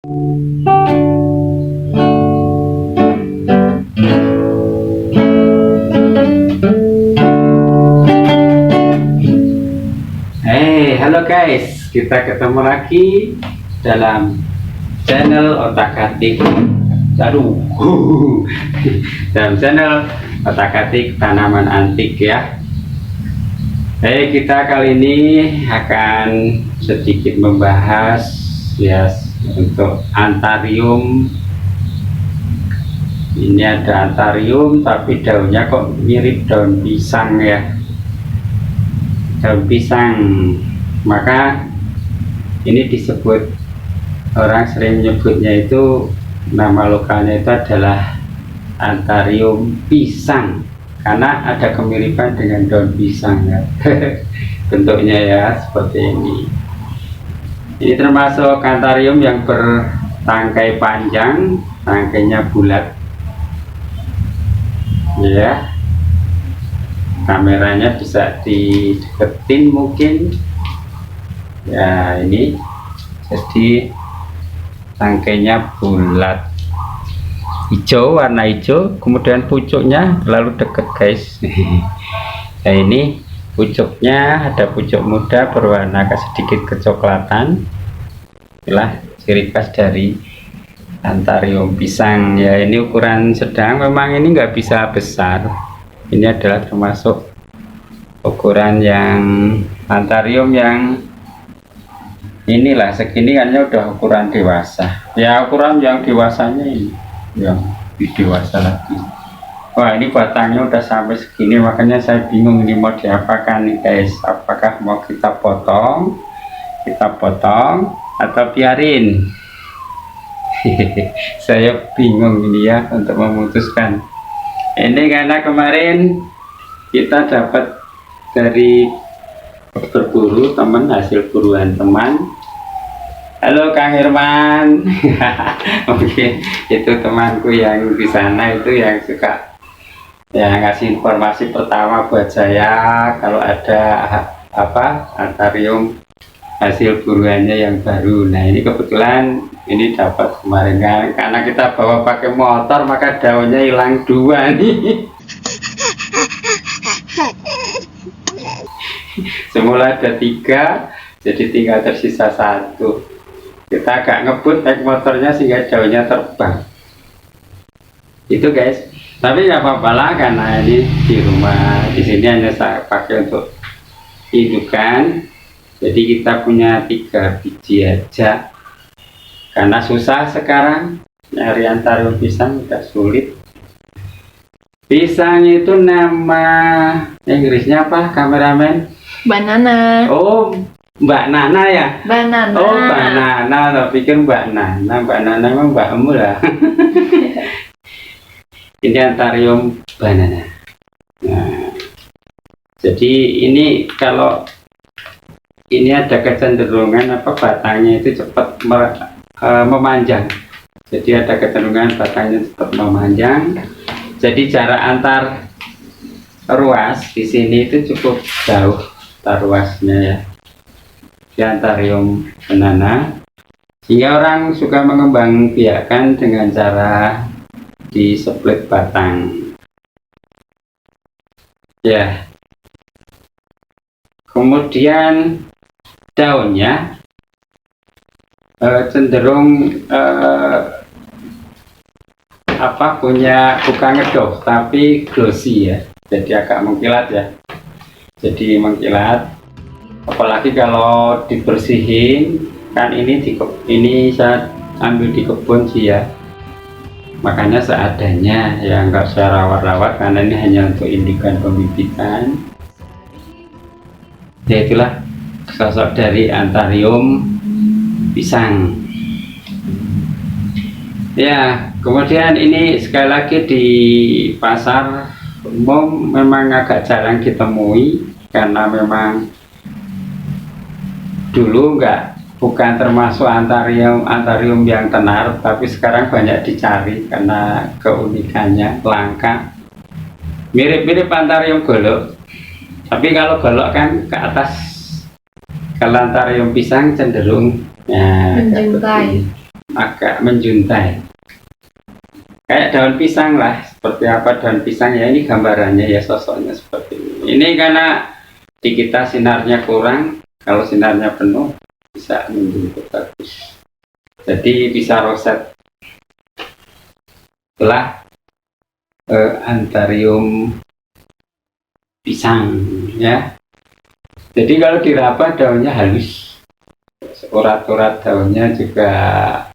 Halo guys, kita ketemu lagi dalam channel Otak-atik. Dalam channel Otak-atik tanaman antik ya. Kita kali ini akan sedikit membahas ya untuk antarium. Ini ada antarium tapi daunnya kok mirip daun pisang ya. Daun pisang, maka ini disebut, orang sering menyebutnya itu, nama lokalnya itu adalah antarium pisang karena ada kemiripan dengan daun pisang ya. Bentuknya ya seperti ini termasuk antarium yang bertangkai panjang, tangkainya bulat ya. Kameranya bisa dideketin mungkin ya, ini jadi tangkainya bulat hijau, warna hijau, kemudian pucuknya terlalu deket guys. Nah ini pucuknya, ada pucuk muda berwarna sedikit kecoklatan, itulah ciri khas dari antarium pisang ya. Ini ukuran sedang, memang ini nggak bisa besar. Ini adalah termasuk ukuran yang antarium yang inilah segini, kayaknya udah ukuran dewasa ya. Ukuran yang dewasanya ini yang lebih dewasa lagi. Wah ini batangnya udah sampai segini, makanya saya bingung ini mau diapakan nih guys. Apakah mau kita potong atau biarin? Saya bingung ini ya untuk memutuskan ini, karena kemarin kita dapat dari berburu teman, hasil buruan teman. Halo Kang Herman. Oke, itu temanku yang di sana itu yang suka ya ngasih informasi pertama buat saya kalau ada antarium hasil buruannya yang baru. Nah ini kebetulan ini dapat kemarin kan, karena kita bawa pakai motor maka daunnya hilang 2 nih. Semula ada 3, jadi tinggal tersisa 1. Kita agak ngebut naik motornya sehingga daunnya terbang. Itu guys. Tapi nggak apa-apa lah, karena ini di rumah, di sini hanya saya pakai untuk indukan. Jadi kita punya 3 biji aja, karena susah sekarang nyari antarium pisang, udah sulit. Pisang itu nama Inggrisnya apa kameramen? Banana. Oh Mbak Nana ya? Banana. Oh Mbak Nana, tak pikir Mbak Nana. Mbak Nana emang mbakmu lah. Ini antarium banana. Nah, jadi ini kalau ini ada kecenderungan batangnya itu cepat memanjang. Jadi ada kecenderungan batangnya cepat memanjang. Jadi jarak antar ruas di sini itu cukup jauh antar ruasnya ya. Di antarium banana, sehingga orang suka mengembangbiakkan dengan cara di split batang. Ya. Kemudian daunnya cenderung punya bukan ngedoh tapi glossy ya, jadi agak mengkilat ya, jadi mengkilat. Apalagi kalau dibersihin kan, ini saya ambil di kebun sih ya, makanya seadanya ya, nggak saya rawat-rawat karena ini hanya untuk indukan pembibitan. Ya itulah sosok dari antarium pisang ya. Kemudian ini sekali lagi di pasar umum memang agak jarang ditemui, karena memang dulu bukan termasuk antarium yang tenar, tapi sekarang banyak dicari karena keunikannya langka. Mirip-mirip antarium golok, tapi kalau golok kan ke atas, kalau antarium pisang cenderung ya, menjuntai. agak menjuntai kayak daun pisang lah. Seperti apa daun pisang ya, ini gambarannya ya, sosoknya seperti ini karena di kita sinarnya kurang, kalau sinarnya penuh bisa menjuntai bagus, jadi bisa roset. Itulah Antharium pisang ya. Jadi kalau diraba daunnya halus, urat-urat daunnya juga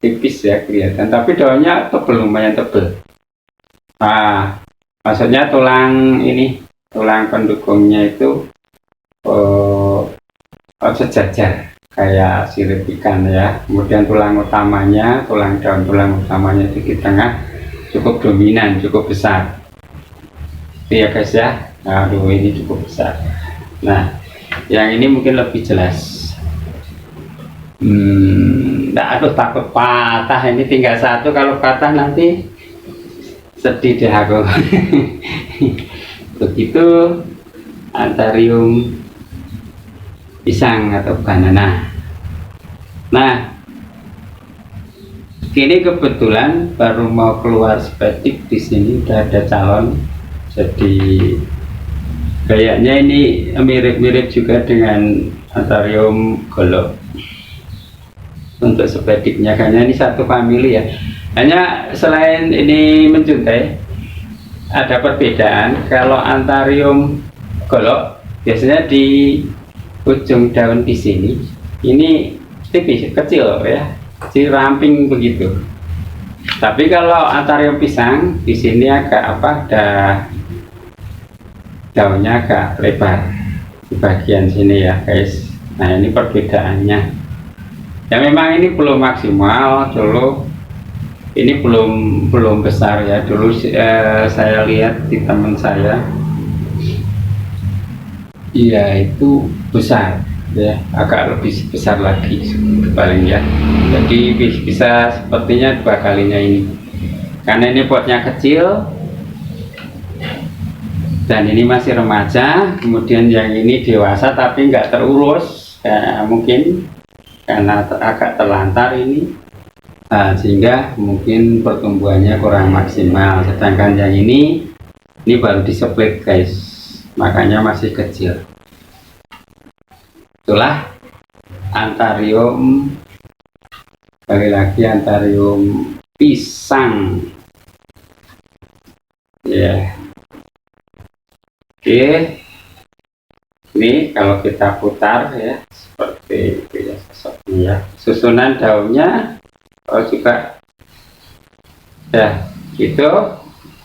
tipis ya kelihatan, tapi daunnya tebel, lumayan tebel. Nah, maksudnya tulang ini, tulang pendukungnya itu sejajar kayak sirip ikan ya. Kemudian tulang utamanya, tulang utamanya itu di tengah cukup dominan, cukup besar. Itu ya guys ya. Aduh, ini cukup besar. Nah, yang ini mungkin lebih jelas. Aduh, takut patah. Ini tinggal satu, kalau patah nanti sedih deh aku. Begitu Antharium pisang atau banana. Nah, ini kebetulan baru mau keluar spedik, di sini udah ada calon. Jadi kayaknya ini mirip-mirip juga dengan Antharium golok untuk sepediknya, karena ini satu famili ya. Hanya selain ini menjuntai, ada perbedaan. Kalau Antharium golok biasanya di ujung daun di sini ini tipis, kecil ya, kecil ramping begitu. Tapi kalau Antharium pisang di sini agak ada daunnya agak lebar di bagian sini ya guys. Nah, ini perbedaannya ya. Memang ini belum maksimal dulu, ini belum besar ya. Dulu saya lihat di teman saya, iya itu besar ya, agak lebih besar lagi paling ya. Jadi bisa sepertinya 2 kalinya ini, karena ini potnya kecil dan ini masih remaja. Kemudian yang ini dewasa tapi nggak terurus ya, mungkin karena agak terlantar ini, sehingga mungkin pertumbuhannya kurang maksimal. Sedangkan yang ini baru diseplit guys, makanya masih kecil. Itulah Antharium, sekali lagi Antharium pisang ya. Oke, ini kalau kita putar ya seperti itu ya sosoknya ya. Susunan daunnya juga ya gitu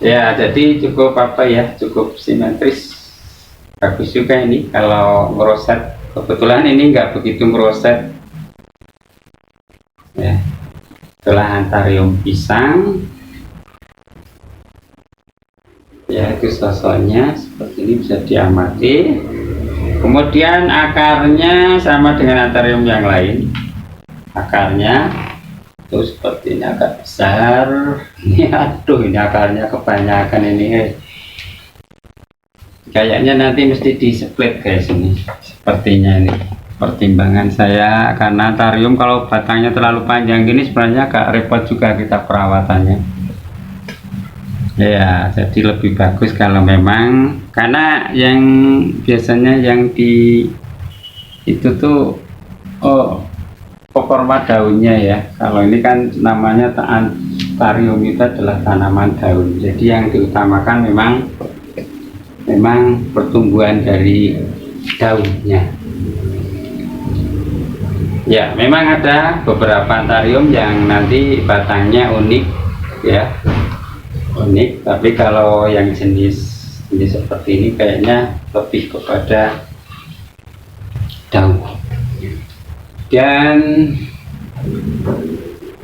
ya, jadi cukup apa ya, cukup simetris, bagus juga ini kalau meroset. Kebetulan ini nggak begitu meroset ya. Itulah Antharium pisang ya, itu sosoknya seperti ini, bisa diamati. Kemudian akarnya sama dengan Antharium yang lain, akarnya itu seperti ini, agak besar. Ini aduh, ini akarnya kebanyakan ini. Kayaknya nanti mesti di split guys ini, sepertinya ini pertimbangan saya, karena Antharium kalau batangnya terlalu panjang gini sebenarnya agak repot juga kita perawatannya ya. Jadi lebih bagus kalau memang, karena yang biasanya yang di itu tuh performa daunnya ya. Kalau ini kan namanya Antharium itu adalah tanaman daun, jadi yang diutamakan memang pertumbuhan dari daunnya ya. Memang ada beberapa Antharium yang nanti batangnya unik ya, unik. Tapi kalau yang jenis seperti ini kayaknya lebih kepada daun. Dan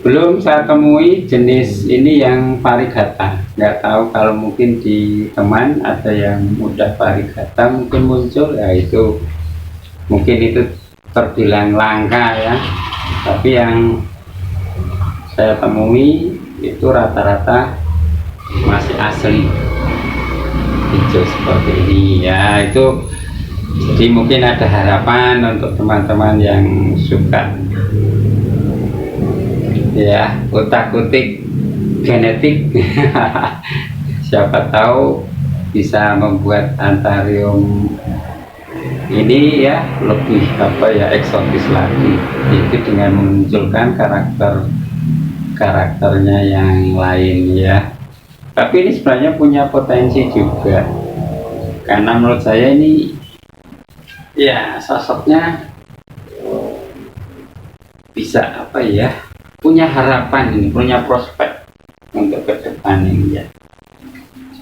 belum saya temui jenis ini yang variegata. Nggak tahu, kalau mungkin di teman ada yang mudah variegata mungkin muncul ya, itu mungkin itu terbilang langka ya. Tapi yang saya temui itu rata-rata masih asli hijau seperti ini ya. Itu jadi mungkin ada harapan untuk teman-teman yang suka ya, utak-utik genetik. Siapa tahu bisa membuat Antharium ini ya lebih eksotis lagi, itu dengan memunculkan karakternya yang lain ya. Tapi ini sebenarnya punya potensi juga, karena menurut saya ini ya sosoknya bisa punya harapan, ini punya prospek untuk ke depan ini ya,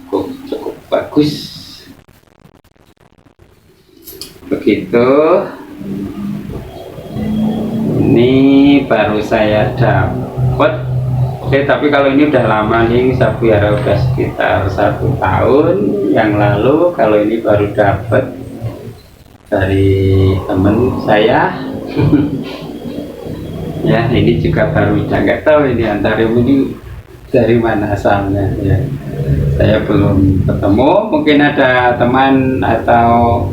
cukup bagus begitu. Ini baru saya dapat. Tapi kalau ini udah lama nih, saya pelihara udah sekitar 1 tahun yang lalu. Kalau ini baru dapat dari temen saya. Ya, ini juga baru, nggak tahu ini Antharium ini dari mana asalnya ya. Saya belum ketemu, mungkin ada teman atau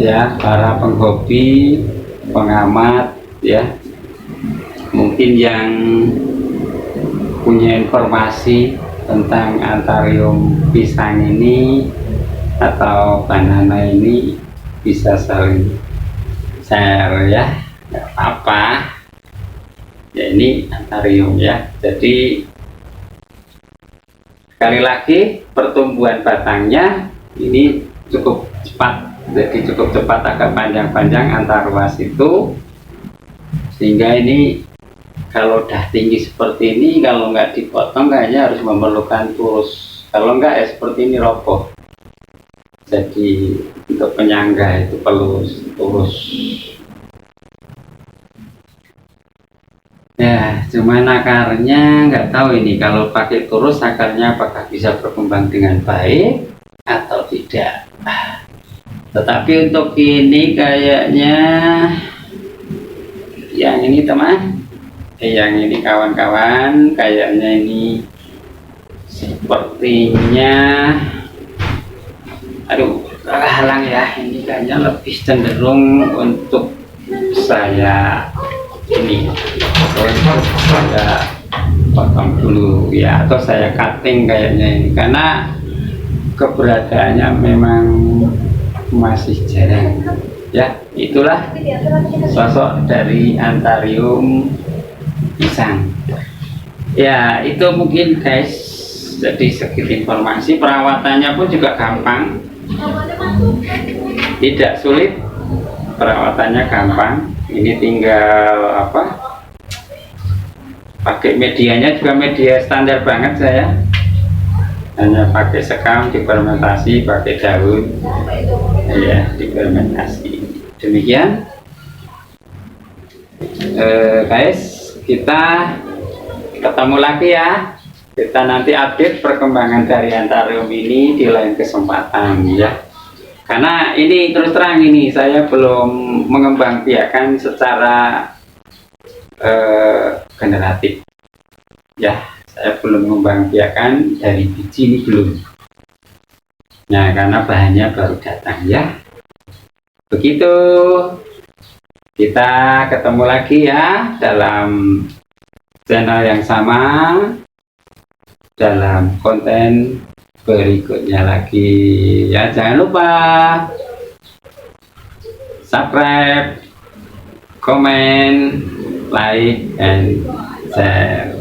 ya para penghobi, pengamat ya, mungkin yang punya informasi tentang Antharium pisang ini atau banana ini bisa saling share ya, nggak apa-apa ya. Ini Antharium ya, jadi sekali lagi pertumbuhan batangnya ini cukup cepat, jadi cukup cepat, agak panjang-panjang antar ruas itu, sehingga ini kalau udah tinggi seperti ini, kalau nggak dipotong kayaknya harus memerlukan turus, kalau nggak ya seperti ini roboh. Jadi untuk penyangga itu perlu turus ya. Cuman akarnya nggak tahu ini kalau pakai turus akarnya apakah bisa berkembang dengan baik atau tidak. Tetapi untuk ini kayaknya, yang ini teman, yang ini kawan-kawan, kayaknya ini sepertinya, aduh halang ya, ini kayaknya lebih cenderung untuk saya ini, saya potong dulu ya, atau saya cutting kayaknya ini, karena keberadaannya memang masih jarang ya. Itulah sosok dari Antharium pisang ya. Itu mungkin guys, jadi sedikit informasi. Perawatannya pun juga gampang, tidak sulit, perawatannya gampang. Ini tinggal pakai medianya juga media standar banget, saya hanya pakai sekam, difermentasi, pakai daun ya, difermentasi. Demikian guys, kita ketemu lagi ya. Kita nanti update perkembangan dari Antharium ini di lain kesempatan ya, karena ini terus terang ini saya belum mengembangbiakan secara generatif ya. Saya belum mengembangbiakan dari biji, ini belum. Nah, karena bahannya baru datang ya. Begitu. Kita ketemu lagi ya dalam channel yang sama, dalam konten berikutnya lagi ya. Jangan lupa subscribe, comment, like, and share.